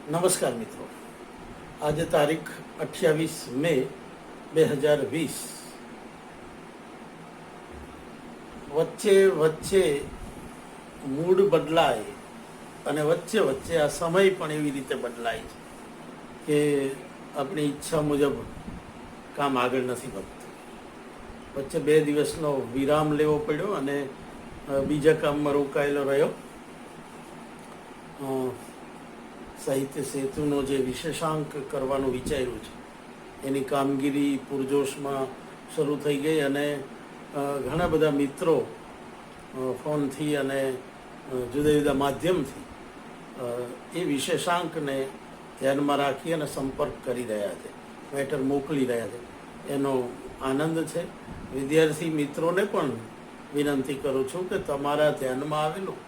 નમસ્કાર મિત્રો, આજે તારીખ 28 મે 2020 વચ્ચે મૂડ બદલાય અને વચ્ચે આ સમય પણ એવી રીતે બદલાય છે કે આપણી ઈચ્છા મુજબ કામ આગળ નથી વધતું. વચ્ચે 2 દિવસનો વિરામ લેવો પડ્યો અને બીજા કામમાં રોકાયેલો રહ્યો. સાહિત્ય સેતુનો જે વિશેષાંક કરવાનું વિચાર્યું છે એની કામગીરી પૂરજોશમાં શરૂ થઈ ગઈ અને ઘણા બધા મિત્રો ફોનથી અને જુદા જુદા માધ્યમથી એ વિશેષાંકને ધ્યાનમાં રાખી અને સંપર્ક કરી રહ્યા છે, મેટર મોકલી રહ્યા છે. એનો આનંદ છે. વિદ્યાર્થી મિત્રોને પણ વિનંતી કરું છું કે તમારા ધ્યાનમાં આવેલું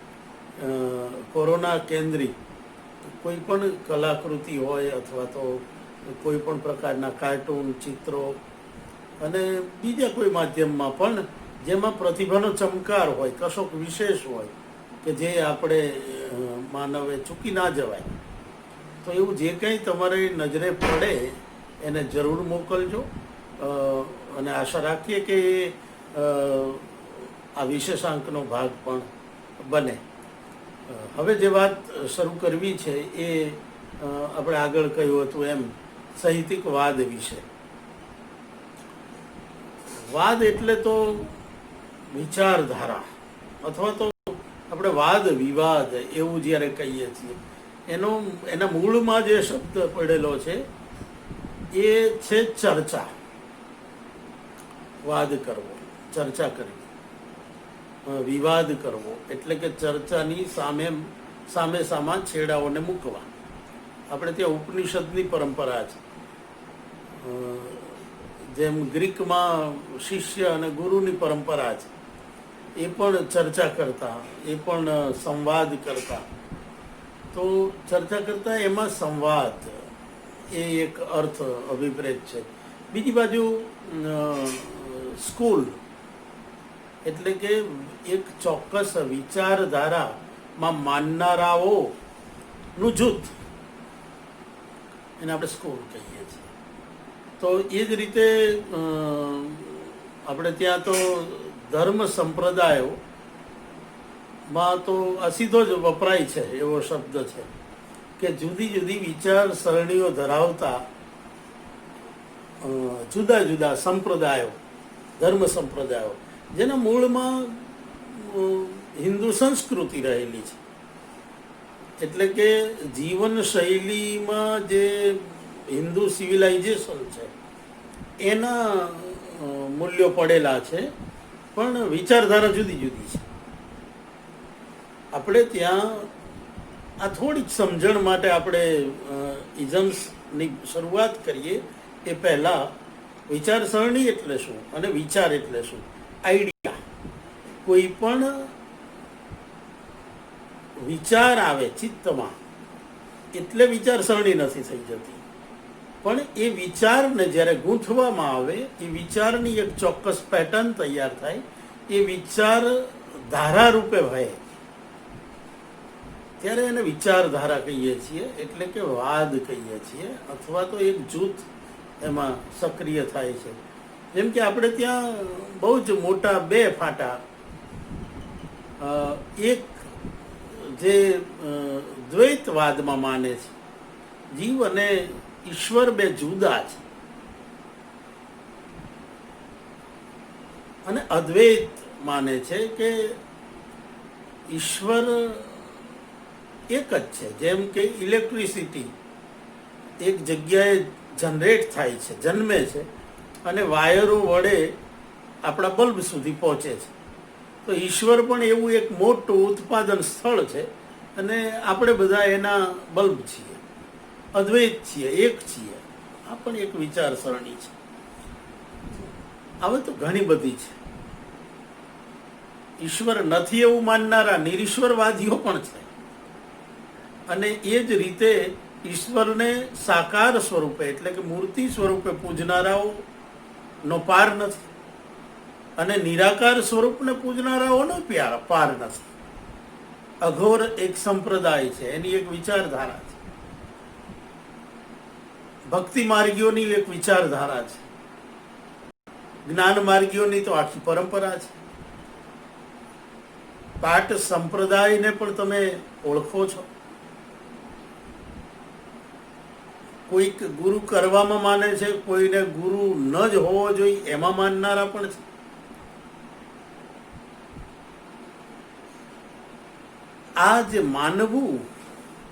કોરોના કેન્દ્રિત કોઈ પણ કલાકૃતિ હોય અથવા તો કોઈ પણ પ્રકારના કાર્ટૂન, ચિત્રો અને બીજા કોઈ માધ્યમમાં પણ જેમાં પ્રતિભાનો ચમકાર હોય, કશોક વિશેષ હોય કે જે આપણે માનવે ચૂકી ના જવાય, તો એવું જે કંઈ તમારી નજરે પડે એને જરૂર મોકલજો. અને આશા રાખીએ કે આ વિશેષાંકનો ભાગ પણ બને. હવે જે વાત શરૂ કરવી છે એ આપણે આગળ કહ્યું હતું એમ સાહિત્યિક વાદ વિશે. વાદ એટલે તો વિચારધારા અથવા તો આપણે વાદ વિવાદ એવું જ્યારે કહીએ છીએ, એના મૂળમાં જે શબ્દ પડેલો છે એ છે ચર્ચા. વાદ કરવો, ચર્ચા કરવી. વિવાદ કરવો એટલે કે ચર્ચાની સામા છેડાઓને મૂકવા. આપણે ત્યાં ઉપનિષદની પરંપરા છે. જેમ ગ્રીકમાં શિષ્ય અને ગુરુની પરંપરા છે, એ પણ ચર્ચા કરતા, એ પણ સંવાદ કરતા. તો ચર્ચા કરતા એમાં સંવાદ એ એક અર્થ અભિપ્રેત છે. બીજી બાજુ સ્કૂલ એટલે કે એક ચોક્કસ વિચારધારામાં માનનારાઓનું જૂથ, એને આપણે સ્કૂલ કહીએ છીએ. તો એ જ રીતે આપણે ત્યાં તો ધર્મ સંપ્રદાયોમાં તો અસીધો જ વપરાય છે એવો શબ્દ છે કે જુદી જુદી વિચારસરણીઓ ધરાવતા જુદા જુદા સંપ્રદાયો, ધર્મ સંપ્રદાયો જેના મૂળમાં હિન્દુ સંસ્કૃતિ રહેલી છે. એટલે કે જીવનશૈલીમાં જે હિન્દુ સિવિલાઇઝેશન છે એના મૂલ્યો પડેલા છે, પણ વિચારધારા જુદી જુદી છે. આપણે ત્યાં આ થોડીક સમજણ માટે આપણે ઇઝમ્સની શરૂઆત કરીએ એ પહેલાં વિચારસરણી એટલે શું અને વિચાર એટલે શું. આઈડિયા, કોઈ પણ વિચાર આવે ચિત્તમાં એટલે વિચારસરણી નથી થઈ જતી, પણ એ વિચારને જ્યારે ગૂંથવામાં આવે, એ વિચારની એક ચોક્કસ પેટર્ન તૈયાર થાય, એ વિચાર ધારા રૂપે વહે, ત્યારે એને વિચારધારા કહીએ છીએ. એટલે કે વાદ કહીએ છીએ, અથવા તો એક જૂથ એમાં સક્રિય થાય છે. જેમ કે આપણે ત્યાં બહુ જ મોટા 2 ફાંટા, એક જે દ્વૈતવાદમાં માને છે, જીવ અને ઈશ્વર 2 જુદા છે, અને અદ્વૈત માને છે કે ઈશ્વર એક જ છે. જેમ કે ઇલેક્ટ્રિસિટી એક જગ્યાએ જનરેટ થાય છે, જન્મે છે, અને વાયરો વડે આપણા બલ્બ સુધી પહોંચે છે. તો ઈશ્વર પણ એવું એક મોટું ઉત્પાદન સ્થળ છે, અને આપણે બધા એના બલ્બ છીએ, અદ્વૈત છીએ, એક છીએ. આ પણ એક વિચારસરણી છે. હવે તો ઘણી બધી છે. ઈશ્વર નથી એવું માનનારા નિરીશ્વરવાદીઓ પણ છે, અને એ જ રીતે ઈશ્વરને સાકાર સ્વરૂપે એટલે કે મૂર્તિ સ્વરૂપે પૂજનારાઓનો પાર નથી, અને નિરાકાર સ્વરૂપને પૂજનારાઓનો પાર નથી. અઘોર એક સંપ્રદાય છે, એની એક વિચારધારા છે. ભક્તિ માર્ગીઓની એક વિચારધારા છે, જ્ઞાન માર્ગીઓની તો આખી પરંપરા છે. પાટ સંપ્રદાયને પણ તમે ઓળખો છો. કોઈક ગુરુ કરવામાં માને છે, કોઈને ગુરુ ન જ હોવો જોઈએ એમાં માનનારા પણ છે. આ જે માનવું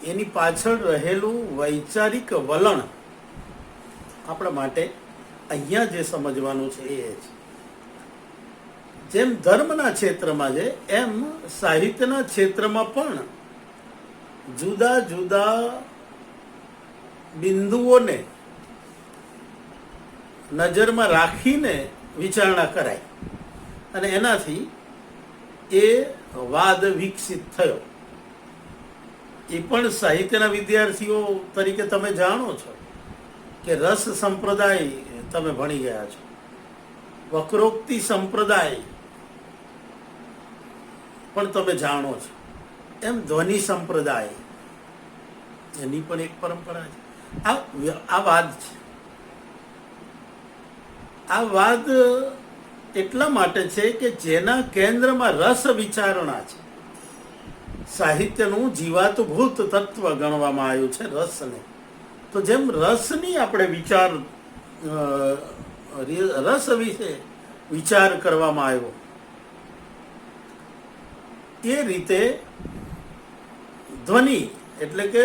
એની પાછળ રહેલું વૈચારિક વલણ આપણા માટે અહીંયા જે સમજવાનું છે એ છે. જેમ ધર્મના ક્ષેત્રમાં છે એમ સાહિત્યના ક્ષેત્રમાં પણ જુદા જુદા બિંદુઓને નજરમાં રાખીને વિચારણા કરાય અને એનાથી એ વાદ વિકસિત થયો. એ પણ સાહિત્યના વિદ્યાર્થીઓ તરીકે તમે જાણો છો કે રસ સંપ્રદાય તમે ભણી ગયા છો, વક્રોક્તિ સંપ્રદાય પણ તમે જાણો છો, એમ ધ્વનિ સંપ્રદાય એની પણ એક પરંપરા છે. આ વાદ છે. આ વાદ એટલા માટે છે કે જેના કેન્દ્રમાં રસ વિચારણા છે. સાહિત્યનું જીવાતભૂત તત્વ ગણવામાં આવ્યું છે રસને. તો જેમ રસની આપણે રસ વિશે વિચાર કરવામાં આવ્યો એ રીતે ધ્વનિ એટલે કે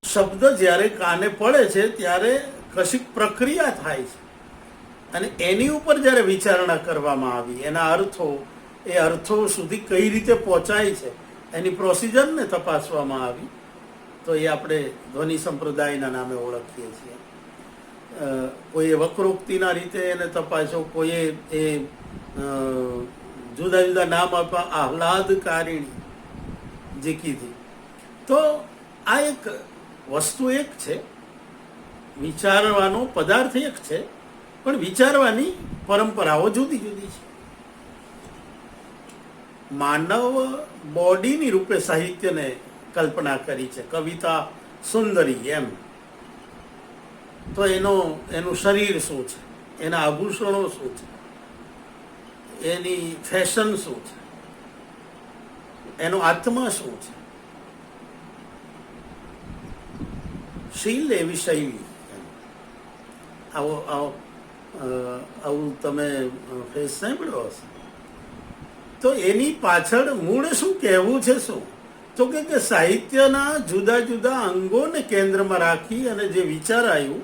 શબ્દ જ્યારે કાને પડે છે ત્યારે કશીક પ્રક્રિયા થાય છે અને એની ઉપર જ્યારે વિચારણા કરવામાં આવી, એના અર્થો સુધી કઈ રીતે પહોંચાય છે એની પ્રોસિજરને તપાસવામાં આવી, તો એ આપણે ધ્વનિ સંપ્રદાયના નામે ઓળખીએ છીએ. કોઈએ વક્રોક્તિના રીતે એને તપાસ્યો, કોઈએ એ જુદા જુદા નામ આપવા આહલાદકારીણી જે કીધી. તો આ એક વસ્તુ એક છે, વિચારવાનો પદાર્થ એક છે, પણ વિચારવાની પરંપરાઓ જુદી જુદી છે. માનવ બોડીની રૂપે સાહિત્યને કલ્પના કરી છે, કવિતા સુંદરી એમ. તો એનું શરીર શું છે, એના આભૂષણો શું છે, એની ફેશન શું છે, એનો આત્મા શું છે, શીલ એવી શૈલી. આવું તમે ફેસ સાંભળ્યો હશે. તો એની પાછળ મૂળ શું કહેવું છે? શું તો કે સાહિત્યના જુદા જુદા અંગોને કેન્દ્રમાં રાખી અને જે વિચારાયું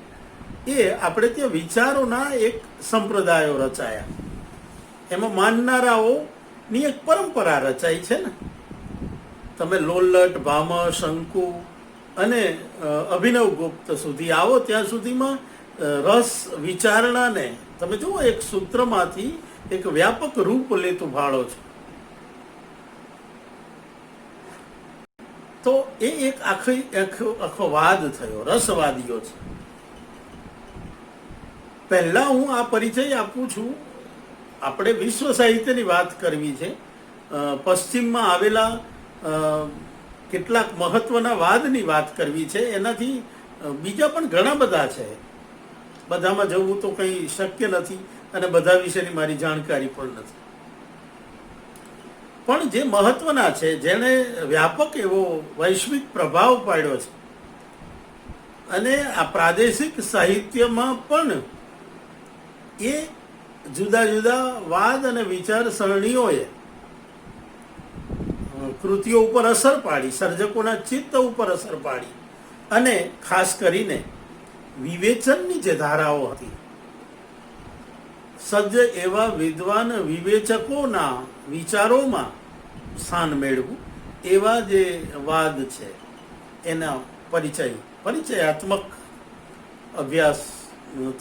એ આપણે ત્યાં વિચારોના એક સંપ્રદાયો રચાયા. એમાં માનનારાઓની એક પરંપરા રચાઈ છે ને. તમે લોલ્લટ, ભામહ, શંકુ અને અભિનવ ગુપ્ત સુધી આવો ત્યાં સુધીમાં રસ વિચારણાને તમે જુઓ એક સૂત્રમાંથી એક વ્યાપક રૂપ લેતું ભાળો છો. તો એ એક આખો વાદ થયો, રસવાદીઓ છે. પહેલા હું આ પરિચય આપું છું. આપણે વિશ્વ સાહિત્યની વાત કરવી છે. પશ્ચિમમાં આવેલા કેટલાક મહત્વના વાદની વાત કરવી છે. એનાથી બીજા પણ ઘણા બધા છે. બધામાં જવું તો કંઈ શક્ય નથી અને બધા વિશેની મારી જાણકારી પણ નથી. પણ જે મહત્વના છે, જેણે વ્યાપક એવો વૈશ્વિક પ્રભાવ પાડ્યો છે અને આ પ્રાદેશિક સાહિત્યમાં પણ એ જુદા જુદા વાદ અને વિચારસરણીઓએ કૃતિઓ ઉપર અસર પાડી, સર્જકોના ચિત્ત ઉપર અસર પાડી અને ખાસ કરીને વિવેચનની જે ધારાઓ હતી, સજ્જ એવા વિદ્વાન વિવેચકોના વિચારોમાં સ્થાન મેળવું એવા જે વાદ છે એના પરિચયાત્મક અભ્યાસ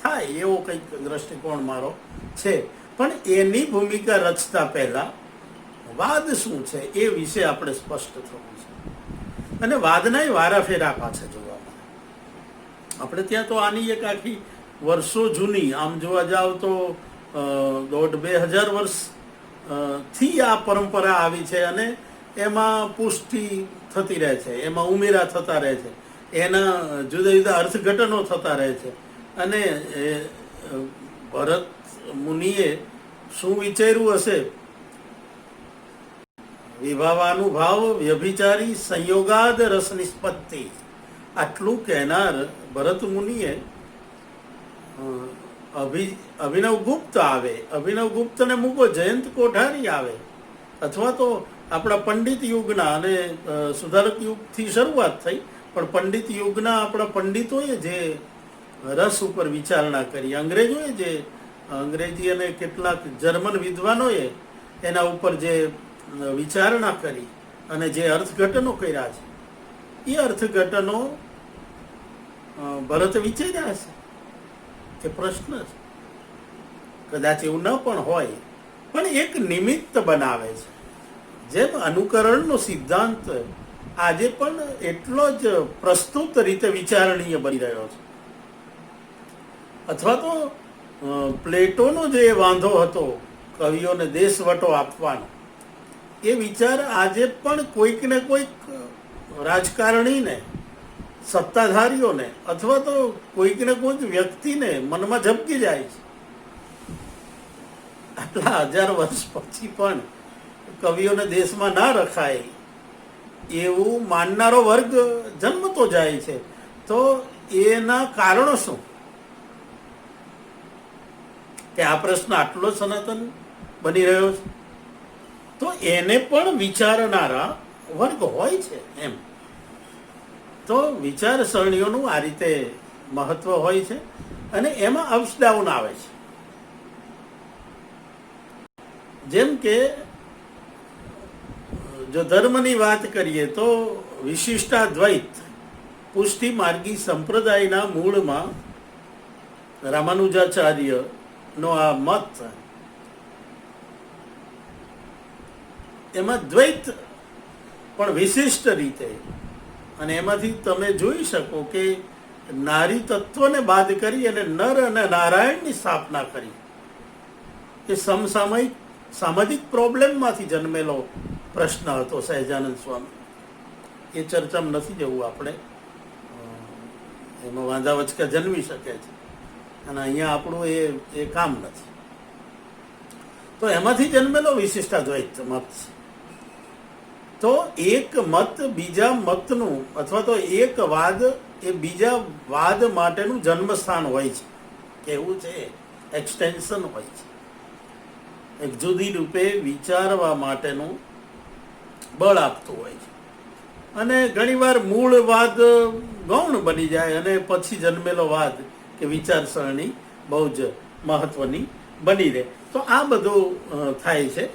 થાય એવો કંઈક દ્રષ્ટિકોણ મારો છે. પણ એની ભૂમિકા રચતા પહેલા વાદ શું છે એ વિશે આપણે સ્પષ્ટ થવું છે. અને વાદના વારાફેરા પાછા જોવામાં આપણે ત્યાં તો આની એક આખી વર્ષો જૂની, આમ જોવા જાવ તો 1,500-2,000 વર્ષ થી આ પરંપરા આવી છે અને એમાં પુષ્ટિ થતી રહે છે, એમાં ઉમેરા થતા રહે છે, એના જુદા જુદા અર્થઘટનો થતા રહે છે. અને ભરત મુનિએ શું વિચાર્યું હશે? વિભાવાનુભાવ વ્યભિચારી સંયોગાદ રસ નિષ્પત્તિ. આટલું કહેનાર ભરત મુનિએ અભિનવ ગુપ્ત આવે, અભિનવ ગુપ્તને મૂકો, જયંત કોઠારી આવે, અથવા તો આપણા પંડિત યુગના, અને સુધારક યુગથી શરૂઆત થઈ, પણ પંડિત યુગના આપણા પંડિતોએ જે રસ ઉપર વિચારણા કરી, અંગ્રેજોએ જે અંગ્રેજી અને કેટલાક જર્મન વિદ્વાનોએ એના ઉપર જે વિચારણા કરી અને જે અર્થઘટનો કર્યા છે, એ અર્થઘટનો ભરત વિચાર્યા હશે કે પ્રશ્ન છે? કદાચ એવું ન પણ હોય, પણ એક નિમિત્ત બનાવે છે. જેમ અનુકરણનો સિદ્ધાંત આજે પણ એટલો જ પ્રસ્તુત રીતે વિચારણીય બની રહ્યો છે. અથવા તો પ્લેટોનો જે વાંધો હતો કવિઓને દેશવટો આપવાનો, એ વિચાર આજે પણ કોઈક ને કોઈક રાજકારણીને, સત્તાધારીઓને, અથવા તો કોઈક ને કોઈક વ્યક્તિને મનમાં ઝબકી જાય છે. આટલા 1000 વર્ષ પછી પણ કવિઓને દેશમાં ના રખાય એવું માનનારો વર્ગ જન્મતો જાય છે. તો એના કારણો શું? કે આ પ્રશ્ન આટલો સનાતન બની રહ્યો છે, તો એને પણ વિચારનારા વર્ગ હોય છે એમ. તો વિચારસરણીઓનું આ રીતે મહત્વ હોય છે, અને એમાં અપ્સ ડાઉન આવે છે. જેમ કે જો ધર્મની વાત કરીએ તો વિશિષ્ટાદ્વૈત પુષ્ટિ માર્ગી સંપ્રદાયના મૂળમાં રામાનુજાચાર્ય નો આ મત, એમાં દ્વૈત પણ વિશિષ્ટ રીતે, અને એમાંથી તમે જોઈ શકો કે નારી તત્વને બાદ કરી અને નર અને નારાયણની સ્થાપના કરી. એ સામાજિક પ્રોબ્લેમમાંથી જન્મેલો પ્રશ્ન હતો સહજાનંદ સ્વામી. એ ચર્ચામાં નથી જવું આપણે, એમાં વાંધા વચકા જન્મી શકે છે, અને અહીંયા આપણું એ કામ નથી. તો એમાંથી જન્મેલો વિશિષ્ટાદ્વૈત મત છે. તો એક મત બીજા મતનું, અથવા તો એક વાદ એ બીજા વાદ માટેનું જન્મસ્થાન હોય છે, કેવું છે, એક્સટેન્શન હોય છે, એક જુદી રૂપે વિચારવા માટેનું બળ આપતું હોય છે. અને ઘણીવાર મૂળ વાદ ગૌણ બની જાય, અને પછી જન્મેલો વાદ કે વિચારસરણી બહુ જ મહત્વની બની રહે. તો આ બધું થાય છે.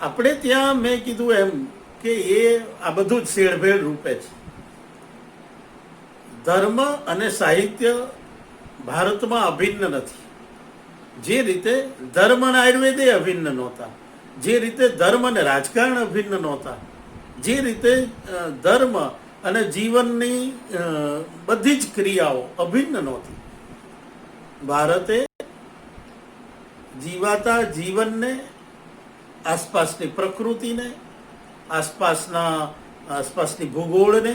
આપણે ત્યાં મેં કીધું એમ કે આ બધું જ શેરભેર રૂપે છે. ધર્મ અને સાહિત્ય ભારતમાં અભિન્ન નથી. જે રીતે ધર્મ અને આયુર્વેદે અભિન્ન નહોતા, જે રીતે ધર્મ અને રાજકારણ અભિન્ન નહોતા, જે રીતે ધર્મ અને જીવનની બધી જ ક્રિયાઓ અભિન્ન નહોતી. ભારતે જીવાતા જીવનને, આસપાસની પ્રકૃતિને, આસપાસની ભૂગોળને,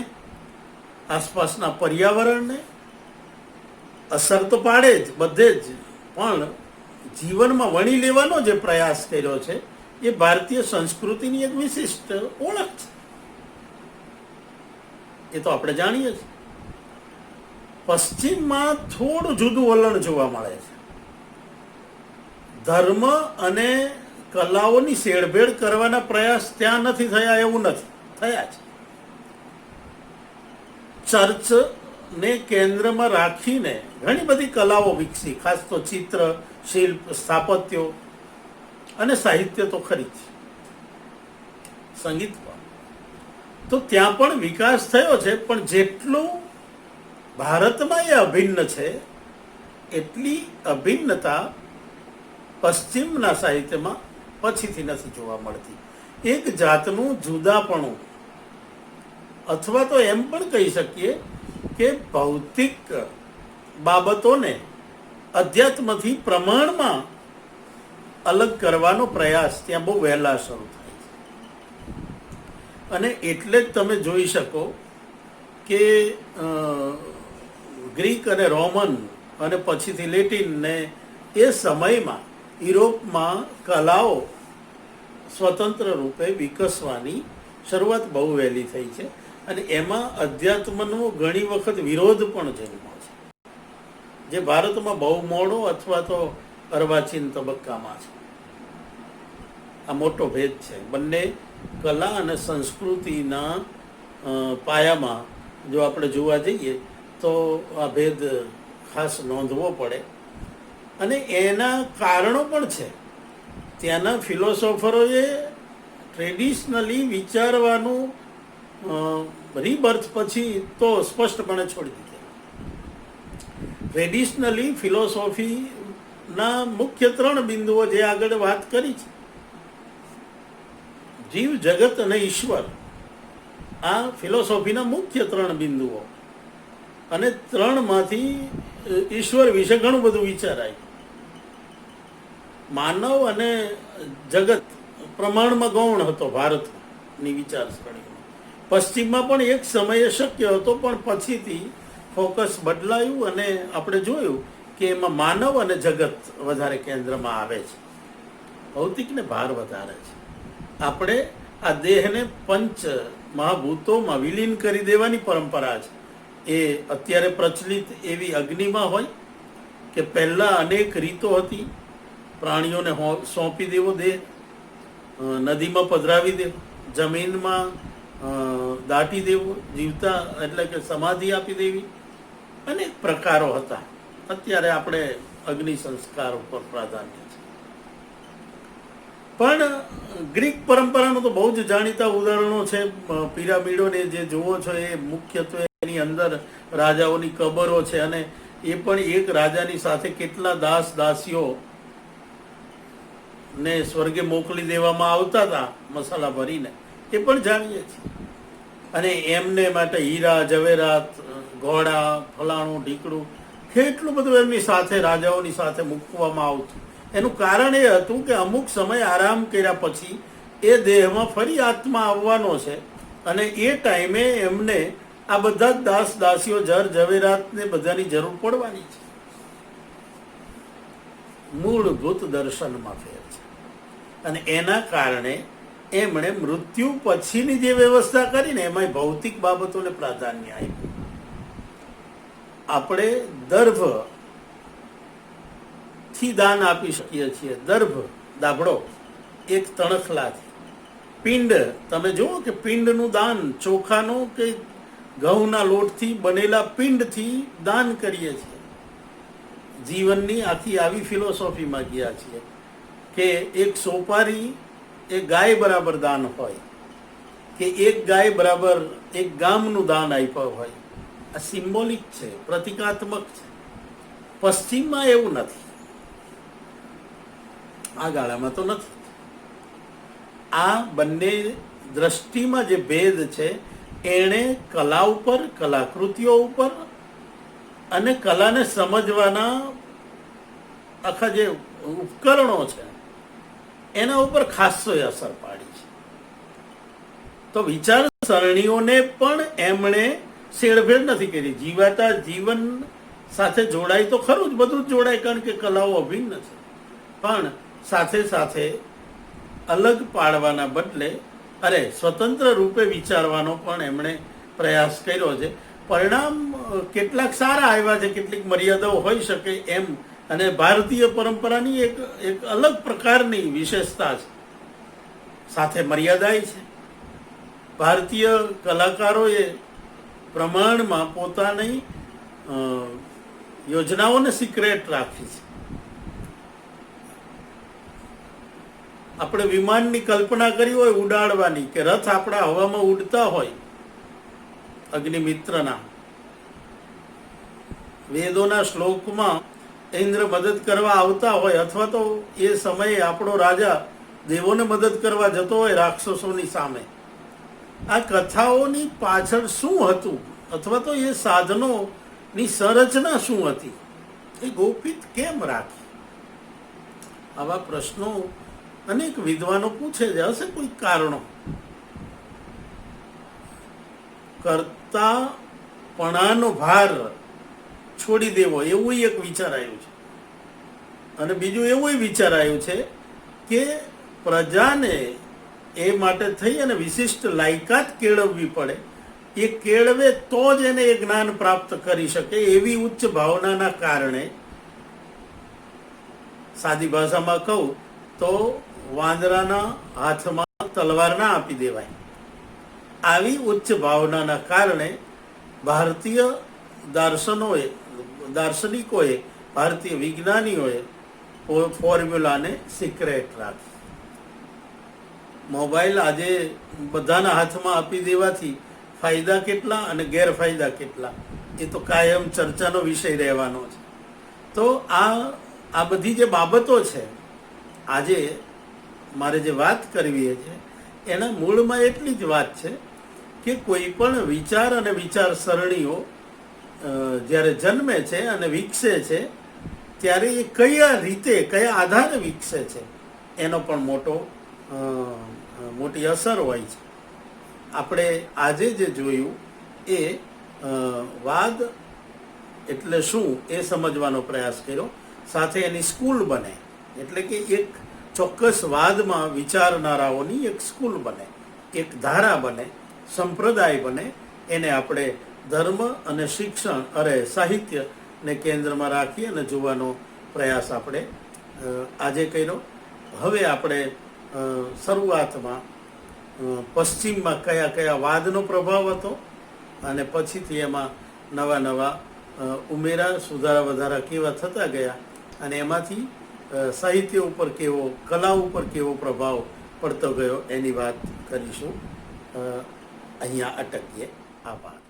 આસપાસના પર્યાવરણને અસર તો પાડે જ, બધે જ, પણ જીવનમાં વણી લેવાનો જે પ્રયાસ કર્યો છે એ ભારતીય સંસ્કૃતિની એક વિશિષ્ટ ઓળખ છે. એ તો આપણે જાણીએ છીએ. પશ્ચિમમાં થોડું જુદું વલણ જોવા મળે છે. ધર્મ અને કલાઓની શેરભેર કરવાના પ્રયાસ ત્યાં નથી થયા એવું નથી, થયા છે. ચર્ચને કેન્દ્રમાં રાખીને ઘણી બધી કલાઓ વિકસી, ખાસ તો ચિત્ર, શિલ્પ, સ્થાપત્યો અને સાહિત્ય તો ખરી જ, સંગીત પણ. તો ત્યાં પણ વિકાસ થયો છે, પણ જેટલું ભારતમાં એ અભિન્ન છે એટલી અભિન્નતા પશ્ચિમના સાહિત્યમાં પછીથી નથી જોવા મળતી. એક જાતનું જુદાપણું, અથવા તો એમ પણ કહી શકીએ કે ભૌતિક બાબતોને અધ્યાત્મથી પ્રમાણમાં અલગ કરવાનો પ્રયાસ ત્યાં બહુ વહેલા શરૂ થાય છે. અને એટલે જ તમે જોઈ શકો કે ગ્રીક અને રોમન અને પછીથી લેટિન ને એ સમયમાં યુરોપમાં કલાઓ સ્વતંત્ર રૂપે વિકસવાની શરૂઆત બહુ વહેલી થઈ છે અને એમાં અધ્યાત્મનો ઘણી વખત વિરોધ પણ જન્મ્યો છે, જે ભારતમાં બહુ મોડો અથવા તો અર્વાચીન તબક્કામાં છે. આ મોટો ભેદ છે. બંને કલા અને સંસ્કૃતિના પાયામાં જો આપણે જોવા જઈએ તો આ ભેદ ખાસ નોંધવો પડે અને એના કારણો પણ છે. ત્યાંના ફિલોસોફરોએ ટ્રેડિશનલી વિચારવાનું રીબર્થ પછી તો સ્પષ્ટપણે છોડી દીધેલું. ટ્રેડિશનલી ફિલોસોફીના મુખ્ય 3 બિંદુઓ જે આગળ વાત કરી છે, જીવ, જગત અને ઈશ્વર, આ ફિલોસોફીના મુખ્ય 3 બિંદુઓ. અને 3માંથી ઈશ્વર વિશે ઘણું બધું વિચારાય. માનવ અને જગત પ્રમાણમાં ગૌણ હતો ભારતની વિચારસરણીમાં. પશ્ચિમમાં પણ એક સમયે શક્ય હતો, પણ પછીથી ફોકસ બદલાયું અને આપણે જોયું કે એમાં માનવ અને જગત વધારે કેન્દ્રમાં આવે છે, ભૌતિકને ભાર વધારે છે. આપણે આ દેહને 5 મહાભૂતોમાં વિલીન કરી દેવાની પરંપરા છે. એ અત્યારે પ્રચલિત એવી અગ્નિમાં હોય કે પહેલાં અનેક રીતો હતી. પ્રાણીઓને સોંપી દેવો દેહ, નદીમાં પધરાવી દેવો, જમીનમાં દાટી દેવો, જીવતા એટલે કે સમાધિ આપી દેવી, અનેક પ્રકારો હતા. અત્યારે આપણે અગ્નિ સંસ્કાર ઉપર પ્રાધાન્ય છે. પણ ગ્રીક પરંપરાનું તો બહુ જ જાણીતા ઉદાહરણો છે. પિરામિડોને જે જુઓ છો એ મુખ્યત્વે એની અંદર રાજાઓની કબરો છે અને એ પણ એક રાજાની સાથે કેટલા દાસ દાસીઓ ને સ્વર્ગે મોકલી દેવામાં આવતા હતા મસાલા ભરીને, એ પણ જાણીએ છીએ. અને એમને માટે હીરા જવેરાત, ઘોડા, ફલાણું ઢીકડું, કેટલું બધું એમની સાથે રાજાઓની સાથે મૂકવામાં આવતું. એનું કારણ એ હતું કે અમુક સમય આરામ કર્યા પછી એ દેહમાં ફરી આત્મા આવવાનો છે અને એ ટાઈમે એમને આ બધા જ દાસ દાસીઓ, જર ઝવેરાતને બધાની જરૂર પડવાની છે. મૂળભૂત દર્શનમાં ફેર છે અને એના કારણે એમણે મૃત્યુ પછીની જે વ્યવસ્થા કરીને એમાં ભૌતિક બાબતોને પ્રાધાન્ય આપ્યું. આપણે દર્ભથી દાન આપી શકીએ છીએ. દર્ભ દાભડો એક તણખલાથી. પિંડ, તમે જુઓ કે પિંડનું દાન ચોખાનો કે ઘઉંના લોટથી બનેલા પિંડથી દાન કરીએ છીએ. જીવનની આખી આવી ફિલોસોફીમાં ગયા છીએ કે એક સોપારી એક ગાય બરાબર દાન હોય કે એક ગાય બરાબર એક ગામનું દાન આપ્યું હોય. આ સિમ્બોલિક છે, પ્રતિકાત્મક છે. પશ્ચિમમાં એવું નથી, આ ગાળામાં તો નથી. આ બંને દ્રષ્ટિમાં જે ભેદ છે એણે કલા ઉપર, કલાકૃતિઓ ઉપર અને કલાને સમજવાના આખા જે ઉપકરણો છે એના ઉપર ખાસો અસર પાડી છે. તો વિચારસરણીઓને પણ એમણે શેરભેર નથી કરી. જીવાતા જીવન સાથે જોડાય તો ખરું જ, બધું જ જોડાય, કારણ કે કલાઓ અભિન્ન છે. પણ સાથે સાથે અલગ પાડવાના બદલે સ્વતંત્ર રૂપે વિચારવાનો પણ એમણે પ્રયાસ કર્યો છે. પરિણામ કેટલાક સારા આવ્યા છે, કેટલીક મર્યાદાઓ હોઈ શકે એમ. અને ભારતીય પરંપરાની એક અલગ પ્રકારની વિશેષતા છે, સાથે મર્યાદાય છે. ભારતીય કલાકારોએ પ્રમાણમાં પોતાની યોજનાઓને સિક્રેટ રાખી છે. આપણે વિમાનની કલ્પના કરી હોય ઉડાડવાની, કે રથ આપણા હવામાં ઉડતા હોય અગ્નિમિત્રના, વેદોના શ્લોકમાં ઇન્દ્ર મદદ કરવા આવતા હોય, અથવા તો એ સમયે આપણો રાજા દેવોને મદદ કરવા જતો હોય રાક્ષસોની સામે. આ કથાઓની પાછળ શું હતું, અથવા તો એ સાધનોની સંરચના શું હતી, એ ગોપિત કેમ રાખી? આવા પ્રશ્નો અનેક વિદ્વાનો પૂછે છે. હશે કોઈ કારણો. કરતાપણાનો ભાર છોડી દેવો એવું એક વિચાર આવ્યું છે. અને બીજું એવું વિચાર આવ્યું છે કે પ્રજાને એ માટે થઈ અને વિશિષ્ટ લાયકાત કેળવવી પડે. એ કેળવે તો જ એને એ જ્ઞાન પ્રાપ્ત કરી શકે. એવી ઉચ્ચ ભાવનાના કારણે, સાદી ભાષામાં કહું તો વાંદરાના હાથમાં તલવાર ના આપી દેવાય. આવી ઉચ્ચ ભાવનાના કારણે ભારતીય દાર્શનિકોએ, ભારતીય વિજ્ઞાનીઓએ ફોર્મ્યુલાને સિક્રેટ રાખી. મોબાઈલ આજે બધાના હાથમાં આપી દેવાથી ફાયદા કેટલા અને ગેરફાયદા કેટલા એ તો કાયમ ચર્ચાનો વિષય રહેવાનો છે. તો આ બધી જે બાબતો છે આજે મારે જે વાત કરવી છે એના મૂળમાં એટલી જ વાત છે કે કોઈ પણ વિચાર અને વિચારસરણીઓ જ્યારે જન્મે છે અને વિકસે છે ત્યારે એ કયા રીતે, કયા આધારે વિકસે છે એનો પણ મોટી અસર હોય છે. આપણે આજે જે જોયું એ વાદ એટલે શું એ સમજવાનો પ્રયાસ કર્યો. સાથે એની સ્કૂલ બને, એટલે કે એક ચોક્કસ વાદમાં વિચારનારાઓની એક સ્કૂલ બને, એક ધારા બને, સંપ્રદાય બને. એને આપણે ધર્મ અને શિક્ષણ સાહિત્યને કેન્દ્રમાં રાખી અને જોવાનો પ્રયાસ આપણે આજે કર્યો. હવે આપણે શરૂઆતમાં પશ્ચિમમાં કયા કયા વાદનો પ્રભાવ હતો અને પછીથી એમાં નવા ઉમેરા, સુધારા વધારા કેવા થતા ગયા અને એમાંથી સાહિત્ય ઉપર કેવો, કલા ઉપર કેવો પ્રભાવ પડતો ગયો એની વાત કરીશું. અહીંયા અટકીએ. આભાર.